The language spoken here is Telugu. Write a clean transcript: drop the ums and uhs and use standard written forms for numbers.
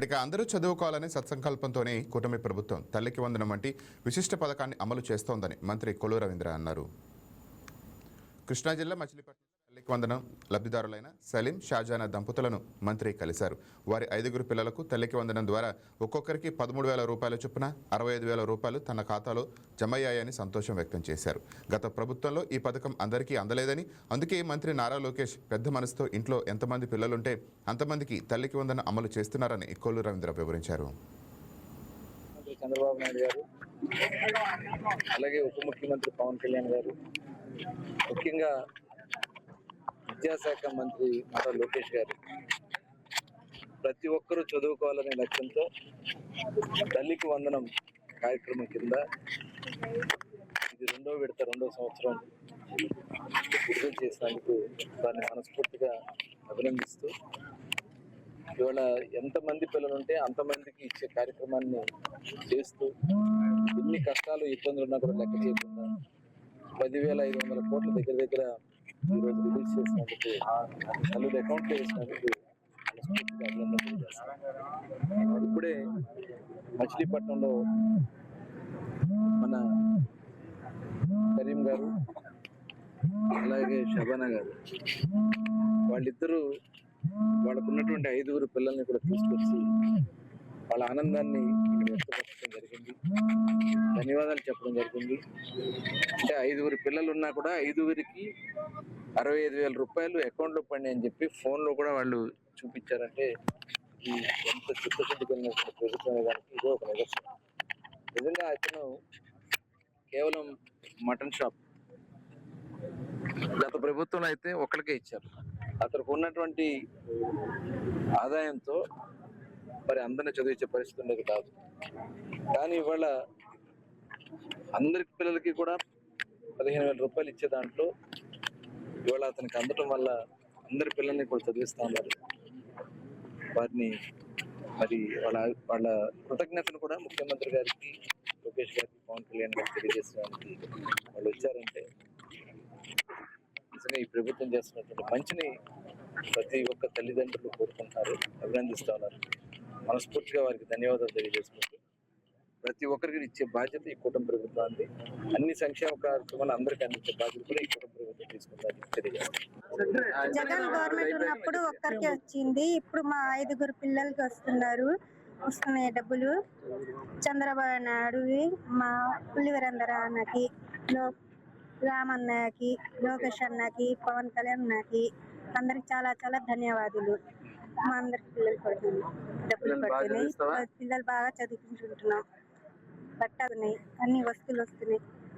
ఇక అందరూ చదువుకోవాలనే సత్సంకల్పంతోనే కూటమి ప్రభుత్వం తల్లికి వందనం వంటి విశిష్ట పథకాన్ని అమలు చేస్తోందని మంత్రి కొల్లు రవీంద్ర అన్నారు. కృష్ణా జిల్లా మచిలీపట్నం తల్లికి వందనం లబ్ధిదారులైన సలీం షాజానా దంపతులను మంత్రి కలిశారు. వారి 5గురు పిల్లలకు తల్లికి వందనం ద్వారా ఒక్కొక్కరికి 13,000 రూపాయల చొప్పున 65,000 రూపాయలు తన ఖాతాలో జమయ్యాయని సంతోషం వ్యక్తం చేశారు. గత ప్రభుత్వంలో ఈ పథకం అందరికీ అందలేదని, అందుకే మంత్రి నారా లోకేష్ పెద్ద మనసుతో ఇంట్లో ఎంతమంది పిల్లలుంటే అంతమందికి తల్లికి వందనం అమలు చేస్తున్నారని కొల్లు రవీంద్ర వివరించారు. చంద్రబాబు నాయుడు గారు, అలాగే ఉప ముఖ్యమంత్రి పవన్ కళ్యాణ్ గారు, ముఖ్యంగా విద్యాశాఖ మంత్రి నారా లోకేష్ గారు ప్రతి ఒక్కరూ చదువుకోవాలనే లక్ష్యంతో తల్లికి వందనం కార్యక్రమం కింద ఇది రెండో సంవత్సరం విడుదల చేసినందుకు దాన్ని మనస్ఫూర్తిగా అభినందిస్తూ, ఇవాళ ఎంతమంది పిల్లలుంటే అంతమందికి ఇచ్చే కార్యక్రమాన్ని చేస్తూ ఎన్ని కష్టాలు ఇబ్బందులు ఉన్నా కూడా లెక్క చేయకుండా 10,500 కోట్ల దగ్గర ఈరోజు రిలీజ్ చేసినందుకు, నలుగురు అకౌంట్లో వేసినందుకు అభినందన తెలియజేస్తాను. ఇప్పుడే మచిలీపట్నంలో మన కరీం గారు అలాగే షబానా గారు వాళ్ళిద్దరూ వాళ్ళకున్నటువంటి 5గురు పిల్లల్ని కూడా తీసుకొచ్చి వాళ్ళ ఆనందాన్ని వ్యక్తపరచడం జరిగింది, ధన్యవాదాలు చెప్పడం జరిగింది. అంటే 5గురు పిల్లలు ఉన్నా కూడా 5గురికి 65,000 రూపాయలు అకౌంట్లో పడినాయి అని చెప్పి ఫోన్లో కూడా వాళ్ళు చూపించారంటే ఈ ఎంత చిత్తశుద్ధి కలిగిన ప్రభుత్వం దానికి ఇదో ఒక నిదర్శనం. నిజంగా అతను కేవలం మటన్ షాప్, గత ప్రభుత్వంలో అయితే ఒక్కడికే ఇచ్చారు. అతనికి ఉన్నటువంటి ఆదాయంతో మరి అందరిని చదివించే పరిస్థితి ఉండేది కాదు. కానీ ఇవాళ అందరి పిల్లలకి కూడా 15,000 రూపాయలు ఇచ్చే దాంట్లో ఇవాళ అతనికి అందటం వల్ల అందరి పిల్లల్ని కూడా చదివిస్తా ఉన్నారు. వారిని మరి వాళ్ళ కృతజ్ఞతను కూడా ముఖ్యమంత్రి గారికి, లోకేష్ గారికి, పవన్ కళ్యాణ్ గారికి తెలియజేసడానికి వాళ్ళు వచ్చారంటే నిజంగా ఈ ప్రభుత్వం చేస్తున్నటువంటి మంచిని ప్రతి ఒక్క తల్లిదండ్రులు కోరుకుంటున్నారు, అభినందిస్తూ ఉన్నారు. మనస్ఫూర్తిగా వారికి ధన్యవాదాలు తెలియజేసుకుంటూ ప్రతి ఒక్కరికి ఇచ్చే బాధ్యత ఈ కూటమి ప్రభుత్వాన్ని, అన్ని సంక్షేమ కార్యక్రమాలు అందరికీ అందించే బాధ్యత కూడా ఈ కూటమి ప్రభుత్వం తీసుకుందని తెలియజేస్తారు. జగన్ గవర్నమెంట్ ఉన్నప్పుడు ఒక్కరికి వచ్చింది, ఇప్పుడు మా 5గురు పిల్లలకి వస్తున్నాయి డబ్బులు. చంద్రబాబు నాయుడు, మా పులివీరేంద్ర అన్నకి, రామన్నకి, లోకేష్ అన్నకి, పవన్ కళ్యాణ్ అన్నకి అందరికి చాలా చాలా ధన్యవాదాలు. మా అందరికి పిల్లలు పడుతున్నాయి, డబ్బులు పడుతున్నాయి, పిల్లలు బాగా చదువుకుంటున్నాం, బట్టలున్నాయి, అన్ని వస్తువులు వస్తున్నాయి.